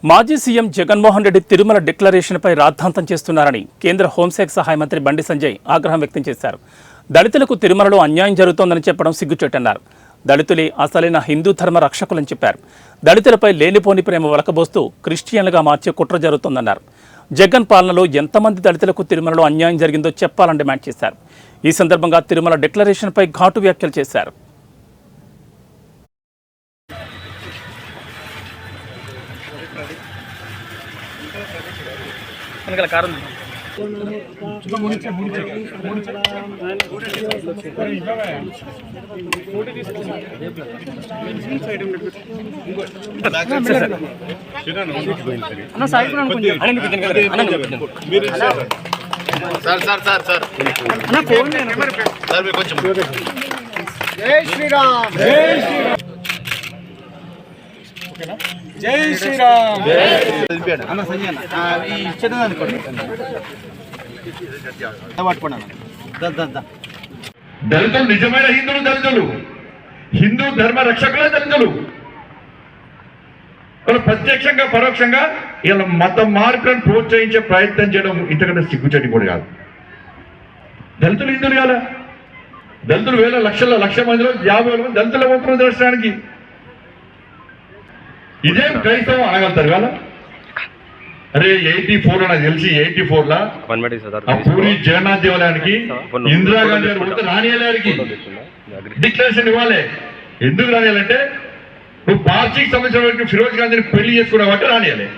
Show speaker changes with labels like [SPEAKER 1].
[SPEAKER 1] మాజీ సీఎం జగన్మోహన్ రెడ్డి తిరుమల డిక్లరేషన్పై రాద్ధాంతం చేస్తున్నారని కేంద్ర హోంశాఖ సహాయ మంత్రి బండి సంజయ్ ఆగ్రహం వ్యక్తం చేశారు. దళితులకు తిరుమలలో అన్యాయం జరుగుతోందని చెప్పడం సిగ్గుచేటన్నారు. దళితులే అసలైన హిందూ ధర్మ రక్షకులని చెప్పారు. దళితులపై లేనిపోని ప్రేమ వలకబోస్తూ క్రిస్టియన్లుగా మార్చే కుట్ర జరుగుతోందన్నారు. జగన్ పాలనలో ఎంతమంది దళితులకు తిరుమలలో అన్యాయం జరిగిందో చెప్పాలని డిమాండ్ చేశారు. ఈ సందర్భంగా తిరుమల డిక్లరేషన్పై ఘాటు వ్యాఖ్యలు చేశారు.
[SPEAKER 2] జై శ్రీరామ్ జై శ్రీరామ్ అన్న సంజయ్
[SPEAKER 3] దళితులు నిజమైన హిందువులు, దళితులు హిందూ ధర్మ రక్షకులే దళితులు. వాళ్ళు ప్రత్యక్షంగా పరోక్షంగా ఇలా మత మార్పులను ప్రోత్సహించే ప్రయత్నం చేయడం ఇంతకంటే సిగ్గుచేటి కూడా కాదు. దళితులు హిందువులు కాదా? దళితులు లక్ష మందిలో 50,000 మంది దళితుల పోతున్నారు దర్శనానికి. ఇదేం క్రైస్తవం అనగలుగుతారు కదా? అరే 84 నాకు తెలిసి 84లా పూరి జగన్నాథ్ దేవాలయానికి ఇందిరాగాంధీ గారు రానియాలకి డిక్లరేషన్ ఇవ్వాలి. ఎందుకు రానియాలంటే నువ్వు పార్టీకి సంబంధించిన ఫిరోజ్ గాంధీని పెళ్లి చేసుకున్నావు అంటే రానియాలి.